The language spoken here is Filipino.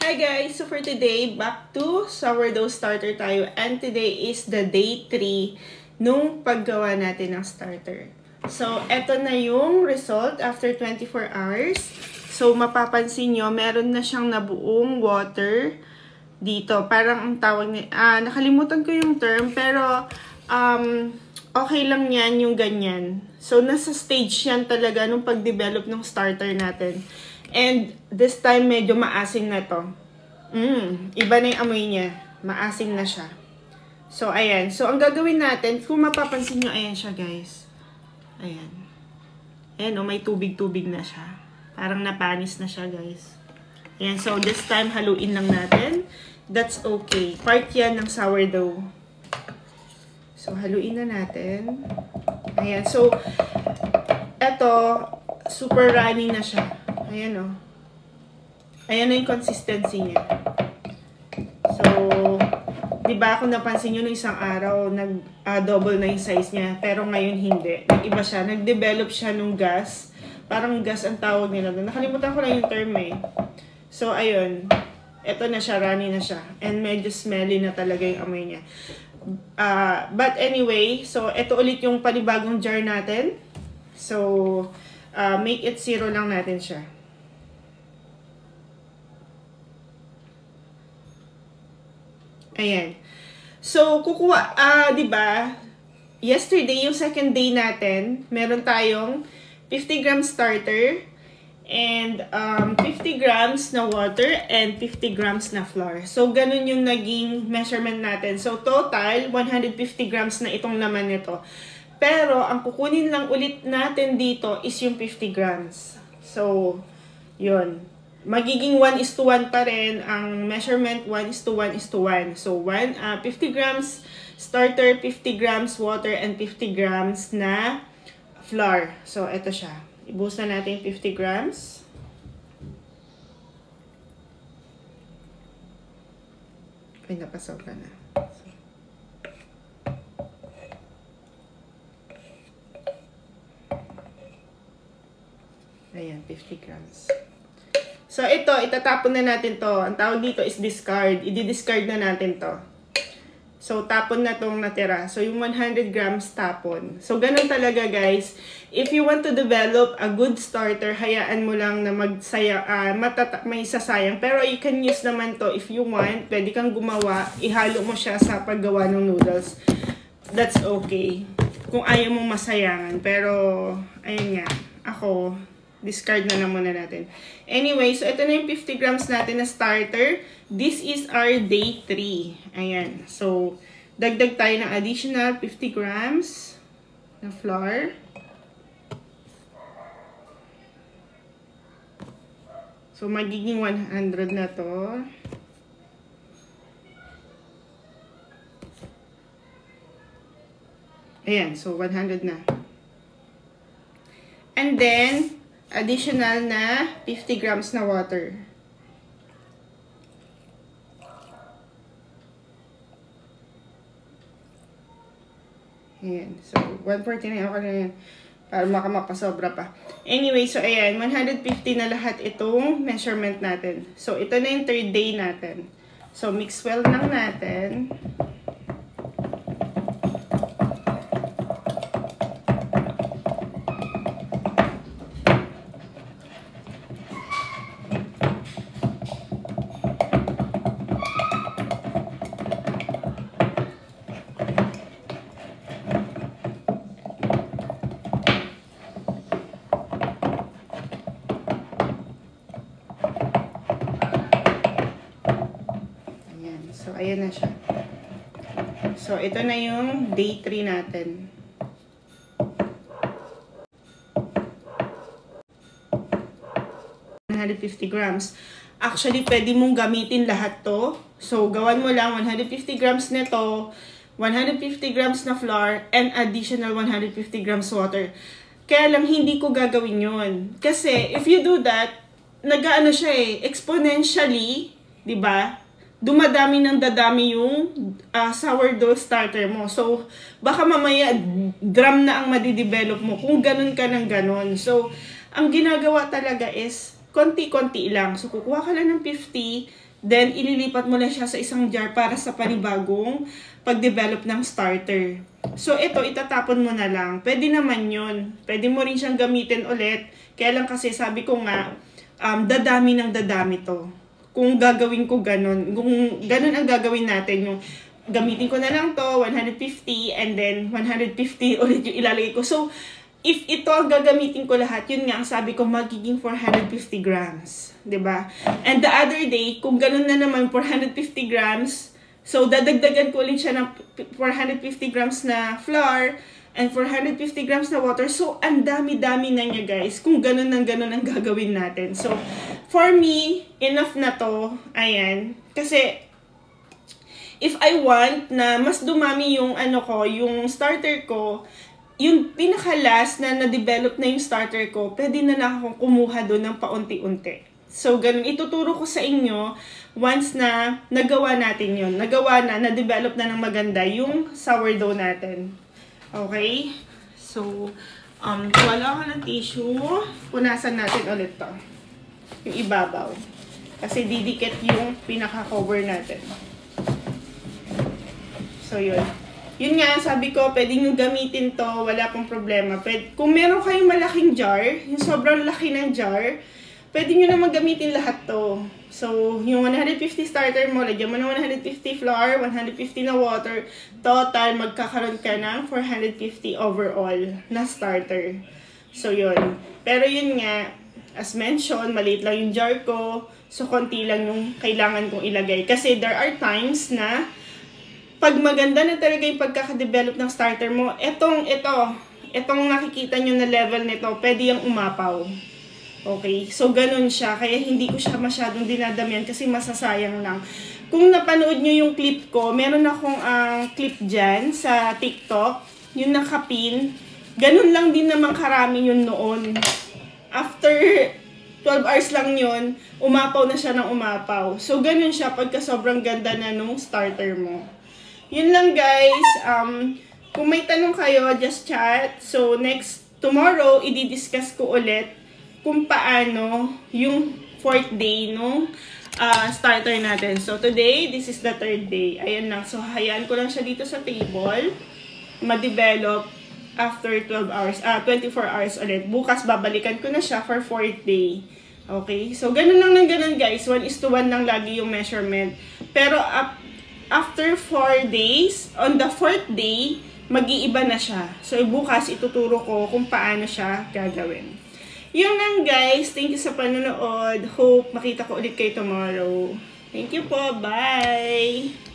Hi guys! So for today, back to sourdough starter tayo. And today is the day 3 nung paggawa natin ng starter. So, eto na yung result after 24 hours. So, mapapansin nyo, meron na siyang nabuong water dito. Parang ang tawag niya, nakalimutan ko yung term, pero okay lang yan yung ganyan. So, nasa stage yan talaga nung pag-develop ng starter natin. And this time, medyo maasim na to. Iba na yung amoy niya. Maasim na siya. So, ayan. So, ang gagawin natin, kung mapapansin nyo, ayan siya, guys. Ayan. Ayan, may tubig-tubig na siya. Parang napanis na siya, guys. Ayan. So, this time, haluin lang natin. That's okay. Part yan ng sourdough. So, haluin na natin. Ayan. So, eto, super runny na siya. Ayan, oh. Ayan na yung consistency niya. So, di ba kung napansin nyo nung isang araw, double na yung size niya. Pero ngayon hindi. Nag-iba siya. Nag-develop siya nung gas. Parang gas ang tawag nila doon. Nakalimutan ko lang yung term eh. So, ayun. Eto na siya. Runny na siya. And medyo smelly na talaga yung amoy niya. But anyway, so eto ulit yung panibagong jar natin. So, make it 0 lang natin siya. Ayan. So, kukuha, di ba? Yesterday, yung second day natin, meron tayong 50 grams starter and 50 grams na water and 50 grams na flour. So, ganun yung naging measurement natin. So, total, 150 grams na itong naman nito. Pero, ang kukunin lang ulit natin dito is yung 50 grams. So, yun. Magiging 1:1 pa rin ang measurement, 1:1:1. So, 50 grams starter, 50 grams water, and 50 grams na flour. So, eto siya. Ibuhos na natin 50 grams. Ay, napasobra na. Ayan, 50 grams. So, ito, itatapon na natin to. Ang tawag dito is discard. I-discard na natin to. So, tapon na tong natira. So, yung 100 grams tapon. So, ganun talaga, guys. If you want to develop a good starter, hayaan mo lang na may sasayang. Pero, you can use naman to if you want. Pwede kang gumawa. Ihalo mo siya sa paggawa ng noodles. That's okay. Kung ayaw mong masayangan. Pero, ayun nga. Ako, discard na muna natin. Anyway, so ito na yung 50 grams natin na starter. This is our day 3. Ayan. So, dagdag tayo ng additional 50 grams na flour. So, magiging 100 na to. Ayan. So, 100 na. And then, additional na 50 grams na water. Ayan. So, 140 na ako na yan. Para makapasobra pa. Anyway, so ayan. 150 na lahat itong measurement natin. So, ito na yung third day natin. So, mix well lang natin. So, ayan na siya. So, ito na yung day 3 natin. $150 grams. Actually, pwede mong gamitin lahat to. So, gawan mo lang 150 grams nito, 150 grams na flour, and additional 150 grams water. Kaya lang, hindi ko gagawin yun. Kasi, if you do that, nag-ano siya exponentially, di ba? Dumadami ng dadami yung sourdough starter mo. So, baka mamaya drum na ang madidevelop mo kung ganun ka ng ganun. So, ang ginagawa talaga is konti-konti lang. So, kukuha ka lang ng 50, Then, ililipat mo lang siya sa isang jar para sa panibagong pag-develop ng starter. So, ito, itatapon mo na lang. Pwede naman yun. Pwede mo rin siyang gamitin ulit. Kaya lang kasi sabi ko nga, dadami ng dadami to. Kung gagawin ko ganun. Kung ganun ang gagawin natin, yung gamitin ko na lang to, 150, and then 150 ulit yung ilalagay ko. So, if ito ang gagamitin ko lahat, yun nga, ang sabi ko, magiging 450 grams. 'Di ba? And the other day, kung ganun na naman, 450 grams, so dadagdagan ko ulit siya ng 450 grams na flour and 450 grams na water. So, ang dami-dami na niya, guys, kung ganun ang gagawin natin. So, for me, enough na to. Ayan. Kasi, if I want na mas dumami yung yung starter ko, yung pinaka-last na na-develop na yung starter ko, pwede na lang akong kumuha doon ng paunti-unti. So, ganun. Ituturo ko sa inyo once na nagawa natin yun. Nagawa na, na-develop na ng maganda yung sourdough natin. Okay? So, wala ako ng tissue. Punasan natin ulit to. Yung ibabaw. Kasi didikit yung pinaka-cover natin. So, yun. Yun nga, sabi ko, pwede nyo gamitin to, wala pong problema. Kung meron kayong malaking jar, yung sobrang laki ng jar, pwede nyo naman gamitin lahat to. So, yung 150 starter mo, lagyan mo ng 150 flour, 150 na water, total, magkakaroon ka ng 450 overall na starter. So, yun. Pero yun nga, as mentioned, maliit lang yung jar ko, so konti lang yung kailangan kong ilagay. Kasi there are times na pag maganda na talaga yung pagkakadevelop ng starter mo, itong nakikita nyo na level nito, pwede yung umapaw. Okay? So, ganun siya. Kaya hindi ko siya masyadong dinadamihan kasi masasayang lang. Kung napanood nyo yung clip ko, meron akong clip dyan sa TikTok, yung nakapin. Ganun lang din naman karami yun noon. After 12 hours lang yun, umapaw na siya ng umapaw. So, ganun siya pagka sobrang ganda na nung starter mo. Yun lang, guys. Kung may tanong kayo, just chat. So, tomorrow, i-discuss ko ulit kung paano yung 4th day nung starter natin. So, today, this is the 3rd day. Ayan lang. So, hayaan ko lang siya dito sa table. Ma-develop after 24 hours ulit. Bukas, babalikan ko na siya for 4th day. Okay? So, ganun lang ng ganun, guys. 1:1 lang lagi yung measurement. Pero, after 4 days, on the 4th day, mag-iiba na siya. So, bukas, ituturo ko kung paano siya gagawin. Yun lang, guys. Thank you sa panonood. Hope makita ko ulit kayo tomorrow. Thank you po. Bye!